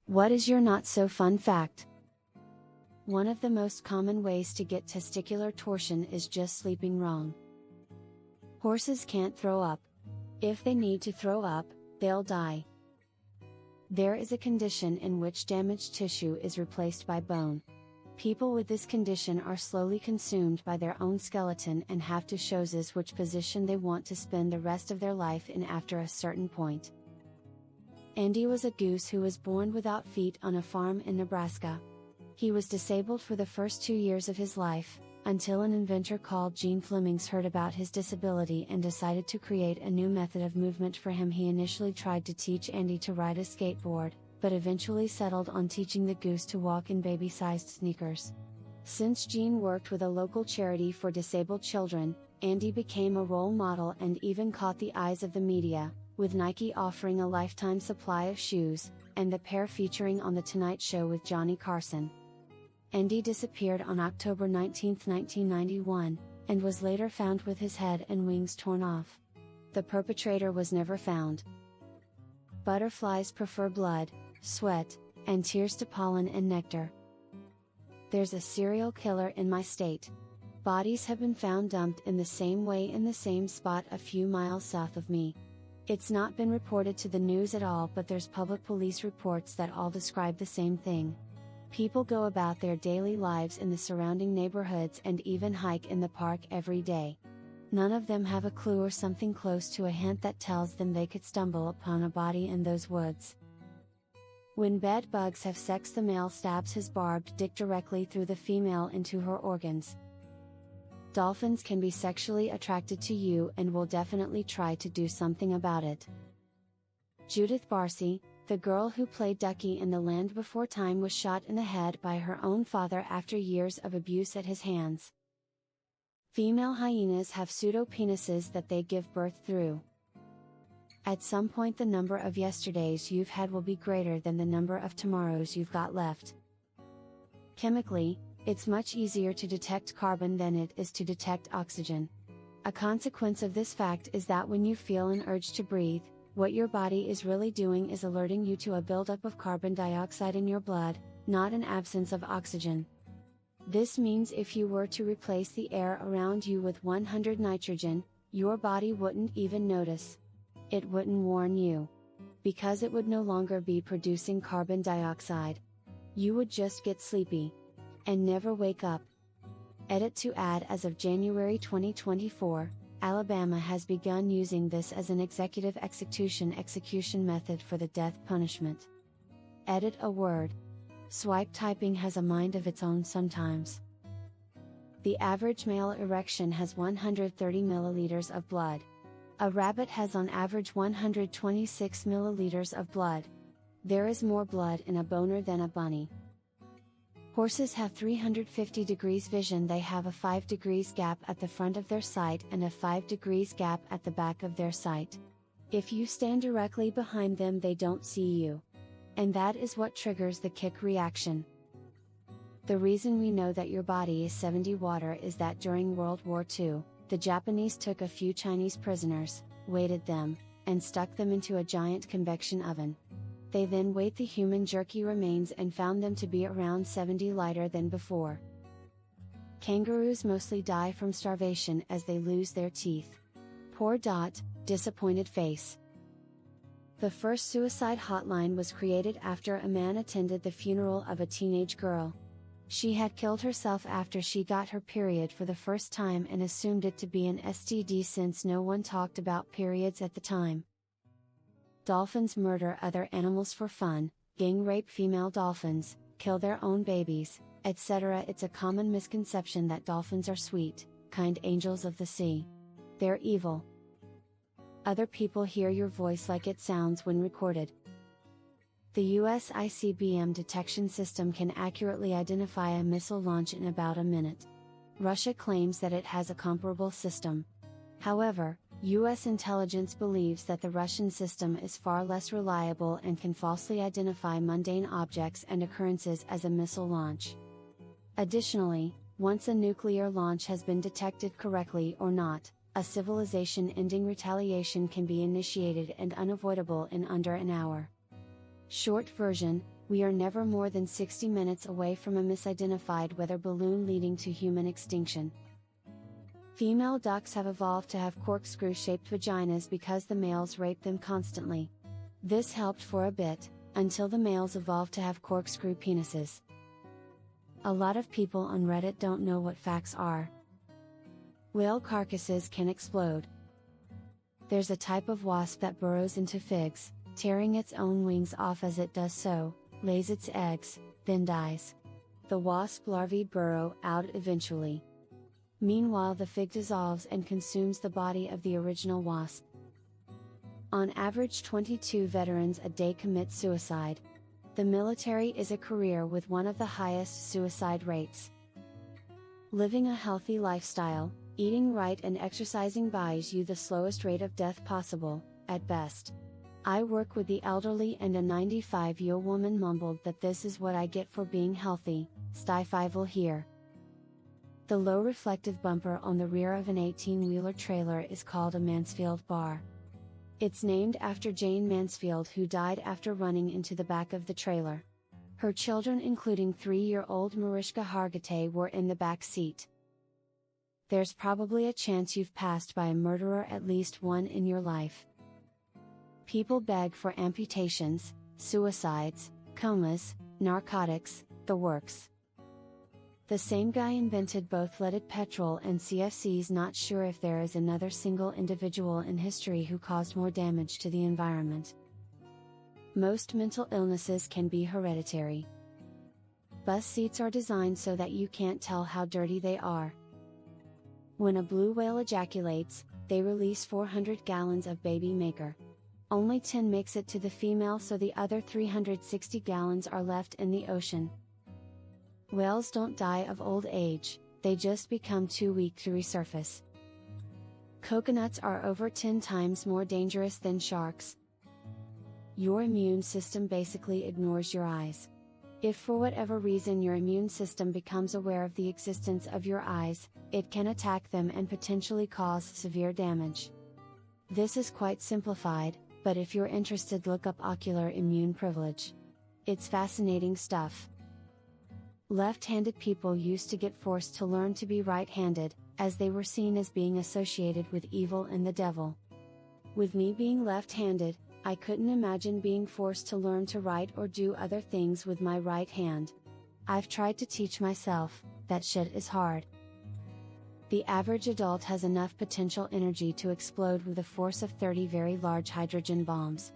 What is your not so fun fact? One of the most common ways to get testicular torsion is just sleeping wrong. Horses can't throw up. If they need to throw up, they'll die. There is a condition in which damaged tissue is replaced by bone. People with this condition are slowly consumed by their own skeleton and have to choose which position they want to spend the rest of their life in after a certain point. Andy was a goose who was born without feet on a farm in Nebraska. He was disabled for the first 2 years of his life, until an inventor called Gene Flemings heard about his disability and decided to create a new method of movement for him. He initially tried to teach Andy to ride a skateboard, but eventually settled on teaching the goose to walk in baby-sized sneakers. Since Gene worked with a local charity for disabled children, Andy became a role model and even caught the eyes of the media, with Nike offering a lifetime supply of shoes, and the pair featuring on The Tonight Show with Johnny Carson. Andy disappeared on October 19, 1991, and was later found with his head and wings torn off. The perpetrator was never found. Butterflies prefer blood, sweat, and tears to pollen and nectar. There's a serial killer in my state. Bodies have been found dumped in the same way in the same spot a few miles south of me. It's not been reported to the news at all, but there's public police reports that all describe the same thing. People go about their daily lives in the surrounding neighborhoods and even hike in the park every day. None of them have a clue or something close to a hint that tells them they could stumble upon a body in those woods. When bed bugs have sex, the male stabs his barbed dick directly through the female into her organs. Dolphins can be sexually attracted to you and will definitely try to do something about it. Judith Barcy, the girl who played Ducky in The Land Before Time, was shot in the head by her own father after years of abuse at his hands. Female hyenas have pseudopenises that they give birth through. At some point, the number of yesterdays you've had will be greater than the number of tomorrows you've got left. Chemically, it's much easier to detect carbon than it is to detect oxygen. A consequence of this fact is that when you feel an urge to breathe, what your body is really doing is alerting you to a buildup of carbon dioxide in your blood, not an absence of oxygen. This means if you were to replace the air around you with 100 nitrogen, your body wouldn't even notice. It wouldn't warn you. Because it would no longer be producing carbon dioxide. You would just get sleepy. And never wake up. Edit to add: as of January 2024, Alabama has begun using this as an executive execution method for the death punishment. Edit a word. Swipe typing has a mind of its own sometimes. The average male erection has 130 milliliters of blood. A rabbit has on average 126 milliliters of blood. There is more blood in a boner than a bunny. Horses have 350 degrees vision. They have a 5 degrees gap at the front of their sight and a 5 degrees gap at the back of their sight. If you stand directly behind them, they don't see you. And that is what triggers the kick reaction. The reason we know that your body is 70 water is that during World War II, the Japanese took a few Chinese prisoners, weighted them, and stuck them into a giant convection oven. They then weighed the human jerky remains and found them to be around 70 lighter than before. Kangaroos mostly die from starvation as they lose their teeth. Poor Dot, disappointed face. The first suicide hotline was created after a man attended the funeral of a teenage girl. She had killed herself after she got her period for the first time and assumed it to be an STD since no one talked about periods at the time. Dolphins murder other animals for fun, gang rape female dolphins, kill their own babies, etc. It's a common misconception that dolphins are sweet, kind angels of the sea. They're evil. Other people hear your voice like it sounds when recorded. The US ICBM detection system can accurately identify a missile launch in about a minute. Russia claims that it has a comparable system. However, US intelligence believes that the Russian system is far less reliable and can falsely identify mundane objects and occurrences as a missile launch. Additionally, once a nuclear launch has been detected correctly or not, a civilization-ending retaliation can be initiated and unavoidable in under an hour. Short version: We are never more than 60 minutes away from a misidentified weather balloon leading to human extinction. Female ducks have evolved to have corkscrew-shaped vaginas because the males rape them constantly. This helped for a bit, until the males evolved to have corkscrew penises. A lot of people on Reddit don't know what facts are. Whale carcasses can explode. There's a type of wasp that burrows into figs, tearing its own wings off as it does so, lays its eggs, then dies. The wasp larvae burrow out eventually. Meanwhile, the fig dissolves and consumes the body of the original wasp. On average, 22 veterans a day commit suicide. The military is a career with one of the highest suicide rates. Living a healthy lifestyle, eating right and exercising buys you the slowest rate of death possible, at best. I work with the elderly and a 95-year woman mumbled that this is what I get for being healthy, Stifle here. The low reflective bumper on the rear of an 18-wheeler trailer is called a Mansfield bar. It's named after Jane Mansfield, who died after running into the back of the trailer. Her children, including 3-year-old Mariska Hargitay, were in the back seat. There's probably a chance you've passed by a murderer at least one in your life. People beg for amputations, suicides, comas, narcotics, the works. The same guy invented both leaded petrol and CFCs. Not sure if there is another single individual in history who caused more damage to the environment. Most mental illnesses can be hereditary. Bus seats are designed so that you can't tell how dirty they are. When a blue whale ejaculates, they release 400 gallons of baby maker. Only 10 makes it to the female, so the other 360 gallons are left in the ocean. Whales don't die of old age, they just become too weak to resurface. Coconuts are over 10 times more dangerous than sharks. Your immune system basically ignores your eyes. If for whatever reason your immune system becomes aware of the existence of your eyes, it can attack them and potentially cause severe damage. This is quite simplified, but if you're interested, look up ocular immune privilege. It's fascinating stuff. Left-handed people used to get forced to learn to be right-handed, as they were seen as being associated with evil and the devil. With me being left-handed, I couldn't imagine being forced to learn to write or do other things with my right hand. I've tried to teach myself, that shit is hard. The average adult has enough potential energy to explode with a force of 30 very large hydrogen bombs.